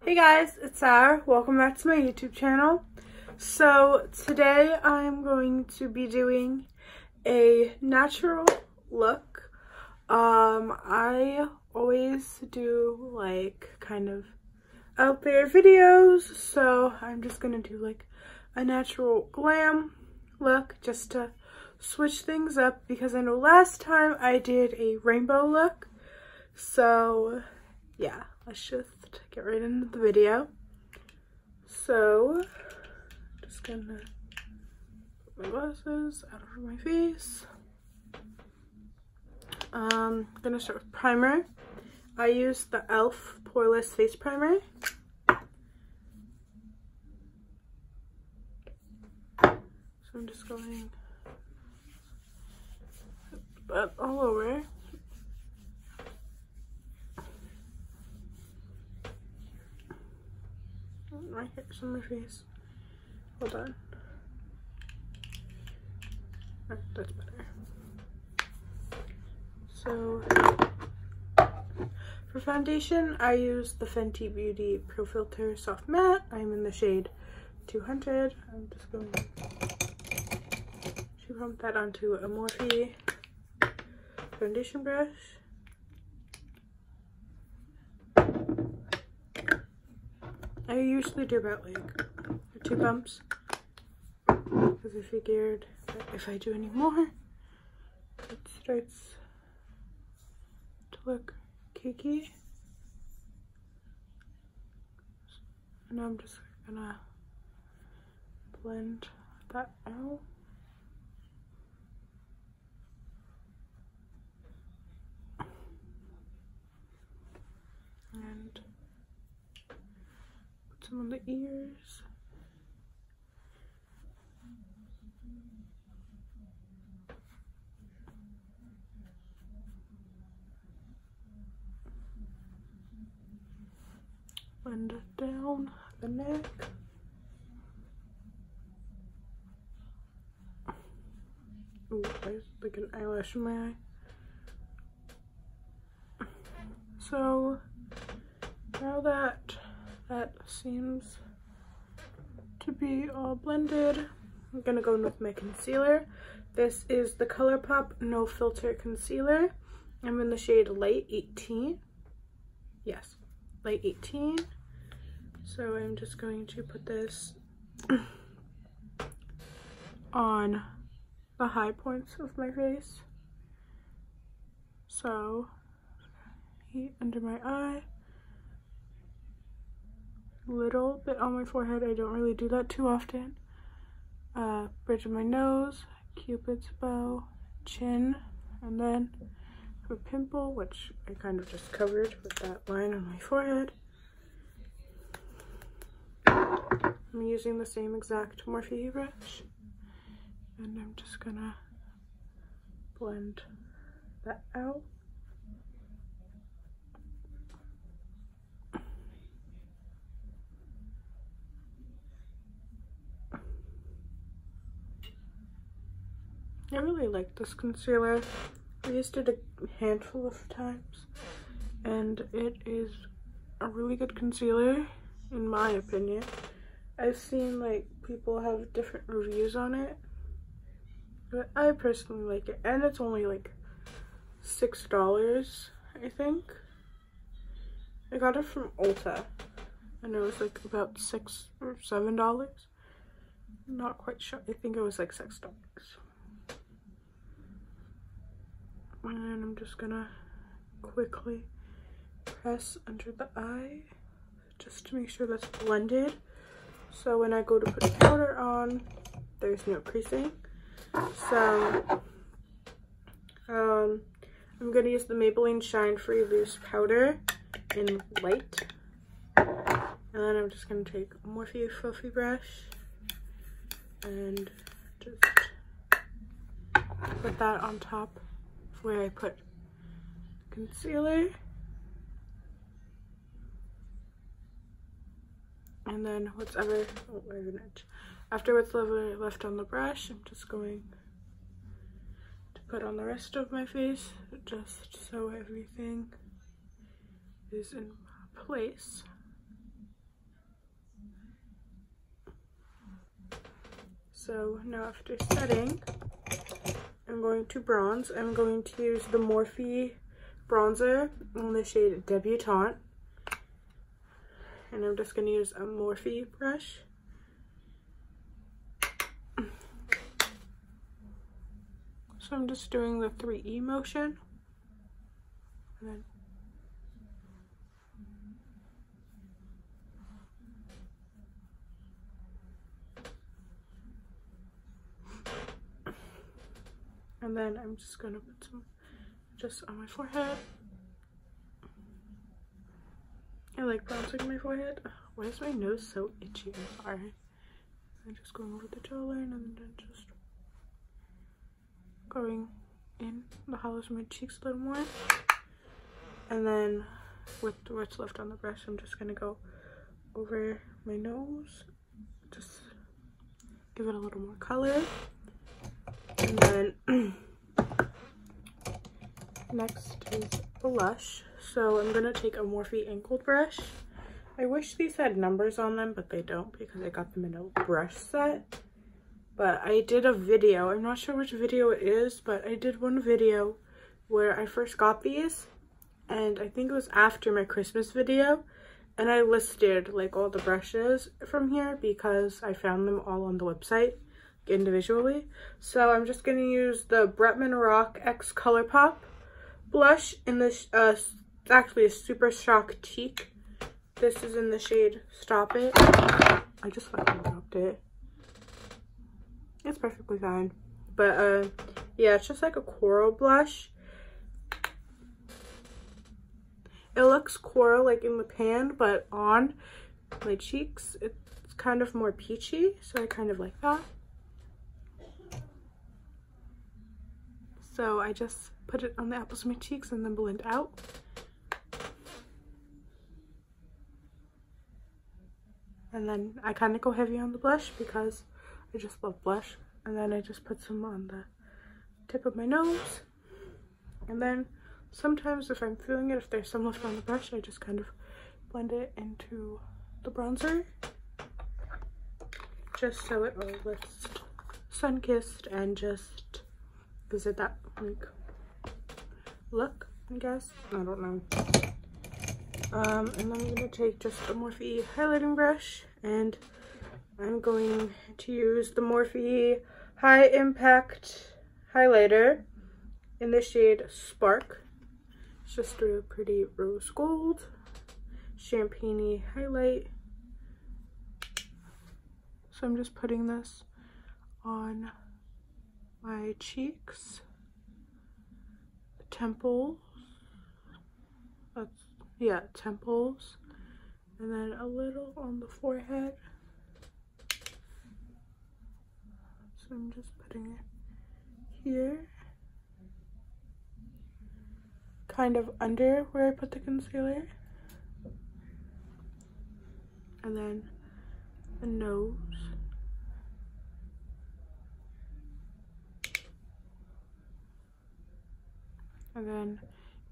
Hey guys, it's Sarah. Welcome back to my YouTube channel. So today I'm going to be doing a natural look. I always do like kind of out there videos, so I'm just gonna do like a natural glam look just to switch things up because I know last time I did a rainbow look. So yeah, let's just get right into the video. So just gonna put my glasses out of my face. I'm gonna start with primer. I use the e.l.f. Poreless Face Primer. So I'm just going that all over. Right here's on my face. Hold on. Right, that's better. So for foundation, I use the Fenty Beauty Pro Filter Soft Matte. I'm in the shade 200. I'm just going to pump that onto a Morphe foundation brush. I usually do about like 2 pumps because I figured that if I do any more, it starts to look cakey. And I'm just gonna blend that out. And some of the ears. Blend it down the neck. Ooh, there's like an eyelash in my eye. So now that seems to be all blended, I'm gonna go in with my concealer. This is the ColourPop No Filter Concealer. I'm in the shade Light 18. Yes, Light 18. So I'm just going to put this on the high points of my face. So under my eye, little bit on my forehead. I don't really do that too often. Bridge of my nose, Cupid's bow, chin, and then a pimple, which I kind of just covered with that line on my forehead. I'm using the same exact Morphe brush, and I'm just gonna blend that out. I really like this concealer. I used it a handful of times, and it is a really good concealer in my opinion. I've seen like people have different reviews on it, but I personally like it, and it's only like $6, I think. I got it from Ulta, and it was like about $6 or $7. I'm not quite sure. I think it was like $6. And I'm just gonna quickly press under the eye just to make sure that's blended. So when I go to put powder on, there's no creasing. So I'm gonna use the Maybelline Shine Free Loose Powder in Light. And then I'm just gonna take a Morphe fluffy brush and just put that on top where I put concealer, and then whatever, oh, I have an edge. After what's left on the brush, I'm just going to put on the rest of my face just so everything is in place. So now after setting, I'm going to bronze. I'm going to use the Morphe bronzer in the shade Debutante. And I'm just going to use a Morphe brush. So I'm just doing the 3E motion. And then I'm just gonna put some just on my forehead. I like bronzing my forehead. Why is my nose so itchy? I'm sorry. I'm just going over the jawline and then just going in the hollows of my cheeks a little more. And then with what's left on the brush, I'm just gonna go over my nose. Just give it a little more color. And then next is blush. So I'm gonna take a Morphe angled brush. I wish these had numbers on them, but they don't because I got them in a brush set. But I did a video, I'm not sure which video it is, but I did one video where I first got these, and I think it was after my Christmas video, and I listed like all the brushes from here because I found them all on the website individually. So I'm just going to use the Bretman Rock X Colourpop blush in this actually a Super Shock Cheek. This is in the shade Stop It. I just fucking dropped it. It's perfectly fine, but yeah, it's just like a coral blush. It looks coral like in the pan, but on my cheeks it's kind of more peachy, so I kind of like that. So I just put it on the apples of my cheeks and then blend out. And then I kind of go heavy on the blush because I just love blush. And then I just put some on the tip of my nose. And then sometimes if I'm feeling it, if there's some left on the brush, I just kind of blend it into the bronzer. Just so it all looks sun-kissed and just gives it that like look, I guess. I don't know. And then I'm gonna take just a Morphe highlighting brush, and I'm going to use the Morphe High Impact highlighter in the shade Spark. It's just a pretty rose gold, champagne-y highlight. So I'm just putting this on my cheeks, the temples, temples, and then a little on the forehead. So I'm just putting it here, kind of under where I put the concealer, and then the nose. And then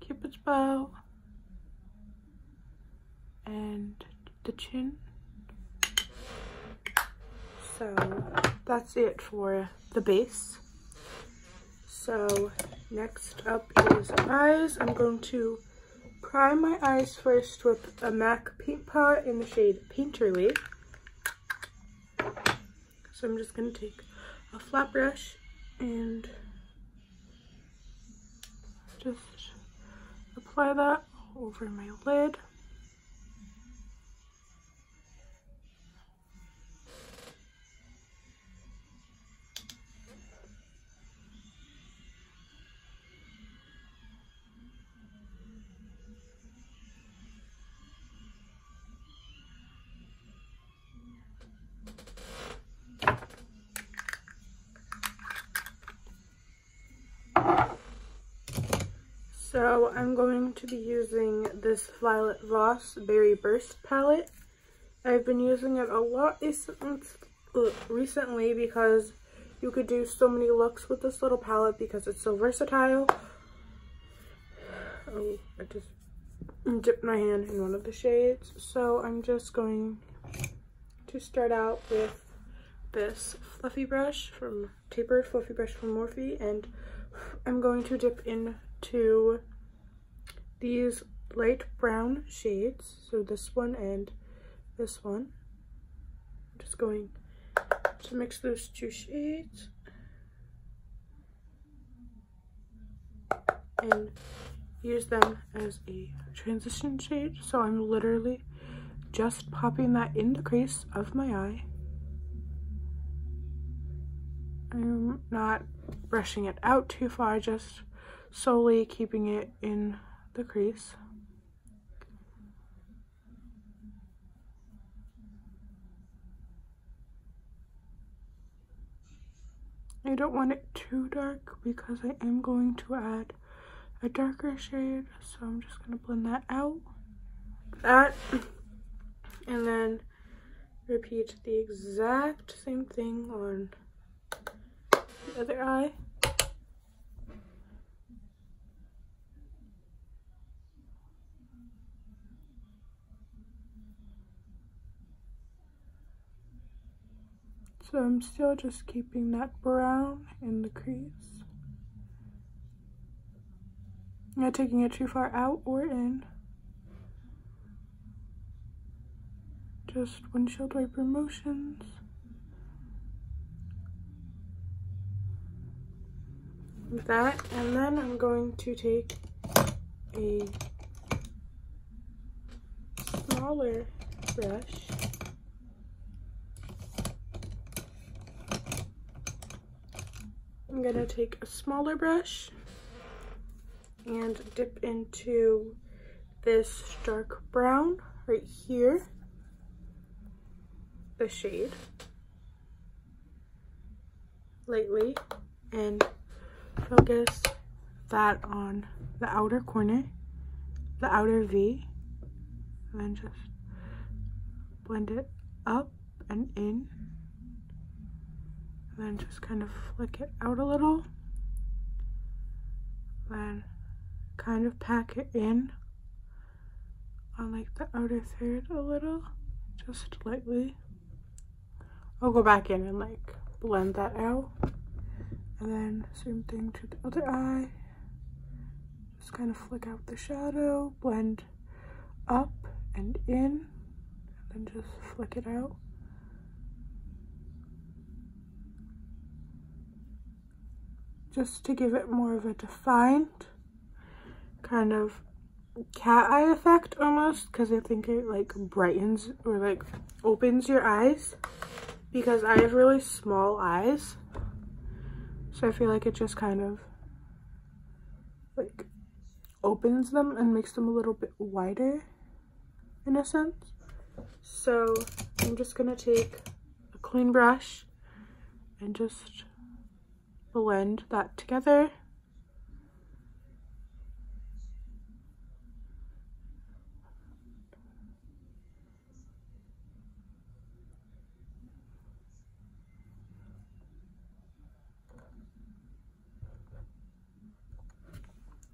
Cupid's bow and the chin. So that's it for the base. So next up is eyes. I'm going to prime my eyes first with a MAC paint palette in the shade Painterly. So I'm just going to take a flat brush and just apply that over my lid. So I'm going to be using this Violet Voss Berry Burst palette. I've been using it a lot recently because you could do so many looks with this little palette because it's so versatile. Oh, I just dipped my hand in one of the shades. So I'm just going to start out with this fluffy brush from tapered fluffy brush from Morphe, and I'm going to dip into these light brown shades, so this one and this one. I'm just going to mix those two shades and use them as a transition shade. So I'm literally just popping that in the crease of my eye. I'm not brushing it out too far, just solely keeping it in the crease. I don't want it too dark because I am going to add a darker shade, so I'm just going to blend that out. And then repeat the exact same thing on the other eye. So I'm still just keeping that brown in the crease. Not taking it too far out or in. Just windshield wiper motions. With that, and then I'm going to take a smaller brush I'm gonna take a smaller brush and dip into this dark brown right here, the shade, lightly, and focus that on the outer corner, the outer V, and then just blend it up and in, and then just kind of flick it out a little, then kind of pack it in on like the outer third a little, just lightly. I'll go back in and like blend that out, and then same thing to the other eye, just kind of flick out the shadow, blend up and in, and then just flick it out. Just to give it more of a defined kind of cat eye effect almost, because I think it like brightens or like opens your eyes, because I have really small eyes, so I feel like it just kind of like opens them and makes them a little bit wider in a sense. So I'm just gonna take a clean brush and just blend that together.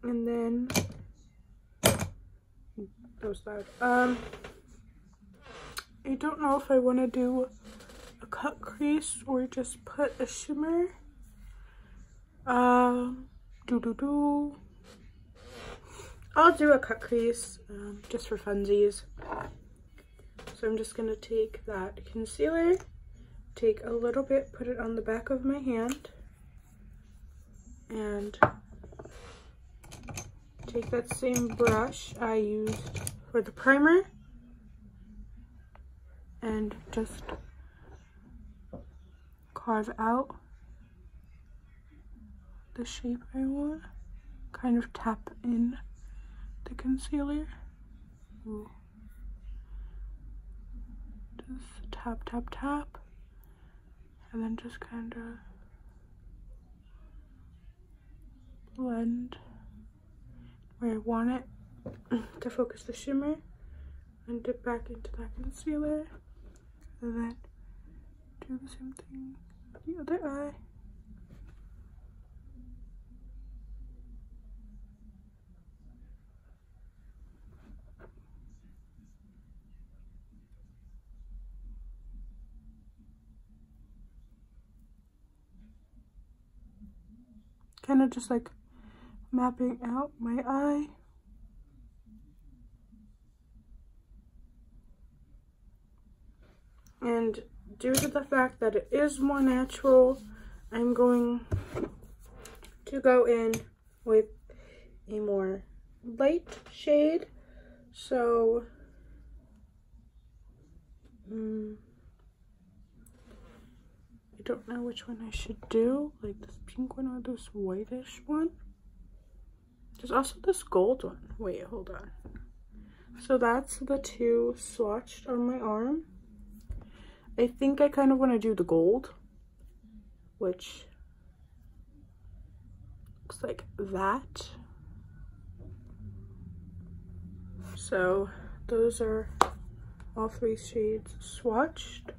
And then that was loud. I don't know if I want to do a cut crease or just put a shimmer. I'll do a cut crease just for funsies. So I'm just gonna take that concealer, take a little bit, put it on the back of my hand, and take that same brush I used for the primer and just carve out the shape I want. Kind of tap in the concealer. Ooh. Just tap, tap, tap, and then just kind of blend where I want it to focus the shimmer, and dip back into that concealer, and then do the same thing with the other eye. kind of just like mapping out my eye. And due to the fact that it is more natural, I'm going to go in with a more light shade. So I don't know which one I should do, like this pink one or this whitish one. There's also this gold one. Wait, hold on. So that's the two swatched on my arm. I think I kind of want to do the gold, which looks like that. So those are all three shades swatched.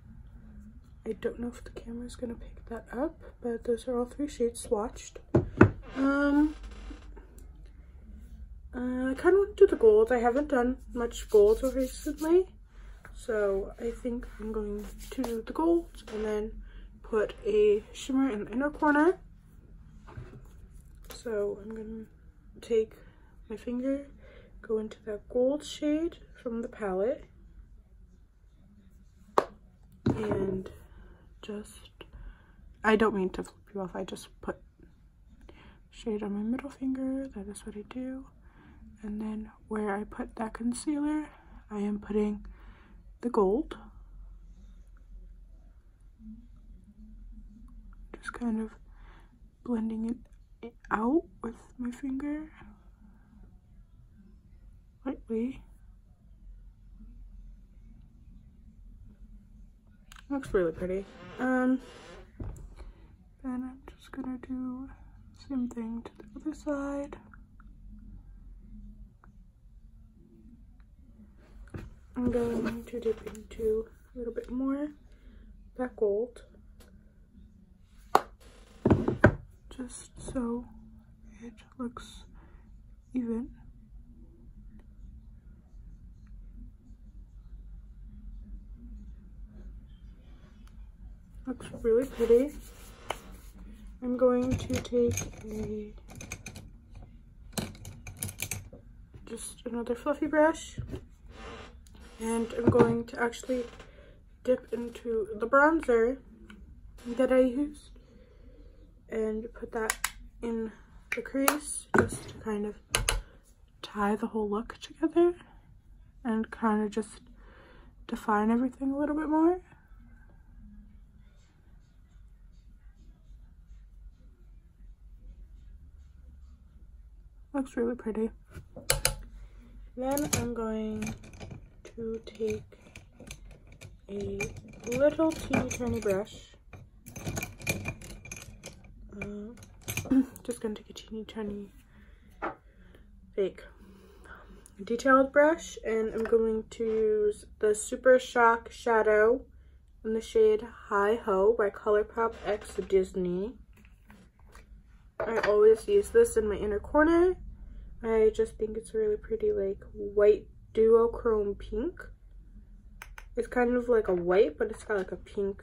I don't know if the camera's gonna pick that up, but those are all three shades swatched. I kind of want to do the gold. I haven't done much gold recently, so I think I'm going to do the gold and then put a shimmer in the inner corner. So I'm gonna take my finger, go into that gold shade from the palette, and just, I don't mean to flip you off, I just put shade on my middle finger. That is what I do. And then where I put that concealer, I am putting the gold. Just kind of blending it out with my finger lightly. Looks really pretty. Then I'm just gonna do the same thing to the other side. I'm going to dip into a little bit more that gold, just so it looks even. Looks really pretty. I'm going to take just another fluffy brush, and I'm going to actually dip into the bronzer that I used and put that in the crease just to kind of tie the whole look together and kind of just define everything a little bit more. Looks really pretty. Then I'm going to take a little teeny tiny brush. Just gonna take a teeny tiny fake detailed brush, and I'm going to use the Super Shock Shadow in the shade Hi Ho by ColourPop X Disney. I always use this in my inner corner. I just think it's a really pretty, like, white duochrome pink. It's kind of like a white, but it's got like a pink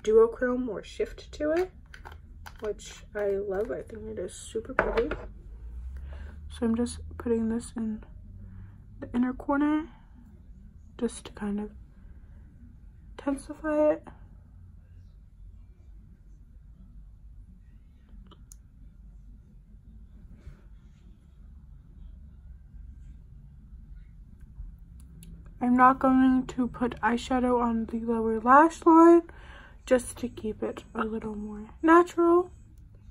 duochrome or shift to it, which I love. I think it is super pretty. So I'm just putting this in the inner corner just to kind of intensify it. I'm not going to put eyeshadow on the lower lash line just to keep it a little more natural.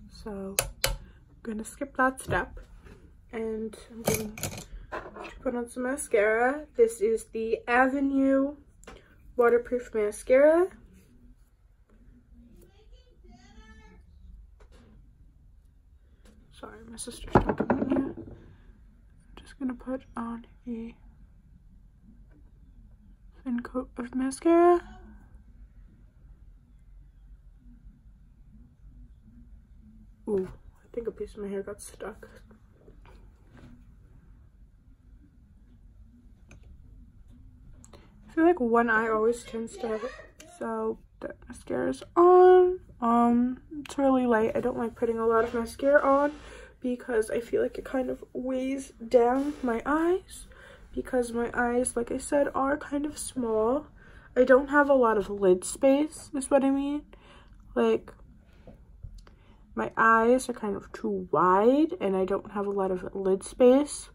So I'm going to skip that step, and I'm going to put on some mascara. This is the Avenue Waterproof Mascara. Sorry, my sister's talking to me. I'm just going to put on a thin coat of mascara. Ooh, I think a piece of my hair got stuck. I feel like one eye always tends to have it. So the mascara is on It's really light. I don't like putting a lot of mascara on because I feel like it kind of weighs down my eyes, because my eyes, like I said, are kind of small. I don't have a lot of lid space, is what I mean. Like, my eyes are kind of too wide and I don't have a lot of lid space.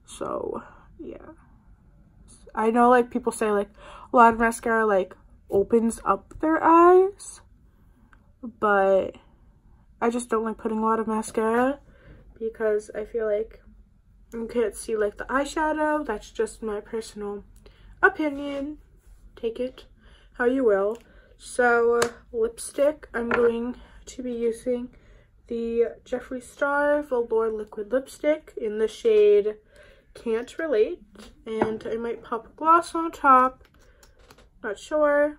So, yeah. I know, like, people say, like, a lot of mascara, like, opens up their eyes, but I just don't like putting a lot of mascara because I feel like you can't see, like, the eyeshadow. That's just my personal opinion. Take it how you will. So, lipstick, I'm going to be using the Jeffree Star Velour Liquid Lipstick in the shade Can't Relate, and I might pop a gloss on top, not sure.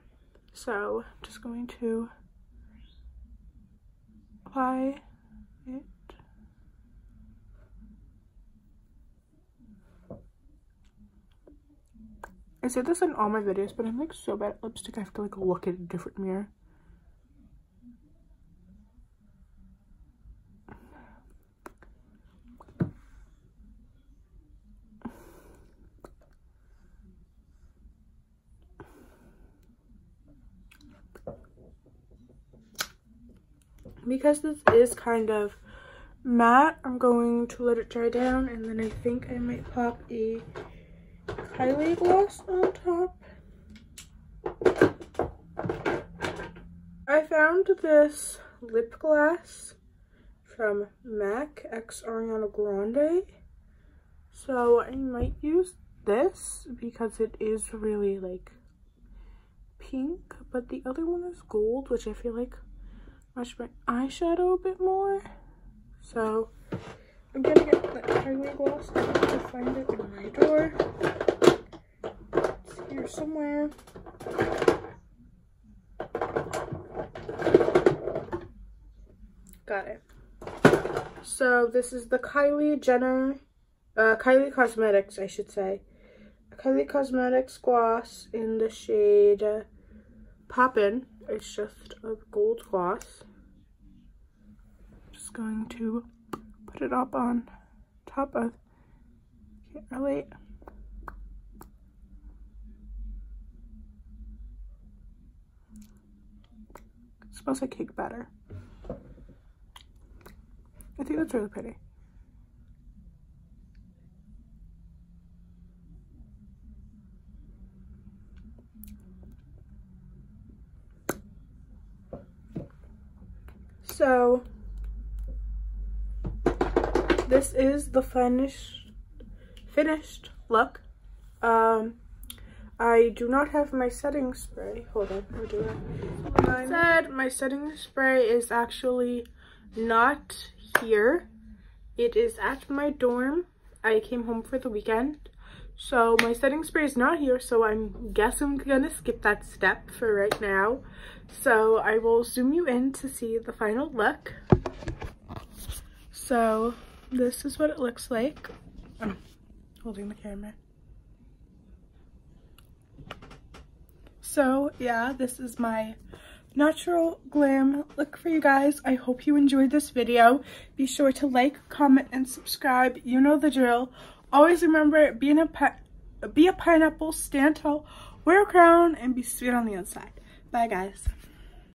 So, I'm just going to apply it. I say this in all my videos, but I'm like so bad at lipstick, I have to like look at a different mirror. Because this is kind of matte, I'm going to let it dry down, and then I think I might pop a highlight gloss on top. I found this lip gloss from MAC x Ariana Grande, so I might use this because it is really like pink, but the other one is gold, which I feel like match my eyeshadow a bit more. So I'm gonna get that highlight gloss. I have to find it in my drawer. It's here somewhere. Got it. So this is the Kylie Cosmetics, I should say. Kylie Cosmetics gloss in the shade Poppin'. It's just a gold gloss. Just going to put it up on top of Can't Relate. It smells like cake batter. I think that's really pretty. So this is the finished look. I do not have my setting spray. Hold on, I'll do it. Like I said, my setting spray is actually not here. It is at my dorm. I came home for the weekend, so my setting spray is not here, so I guess I'm gonna skip that step for right now. So I will zoom you in to see the final look. So this is what it looks like. I'm holding the camera. So yeah, this is my natural glam look for you guys. I hope you enjoyed this video. Be sure to like, comment, and subscribe. You know the drill. Always remember, be a pineapple, stand tall, wear a crown, and be sweet on the inside. Bye guys.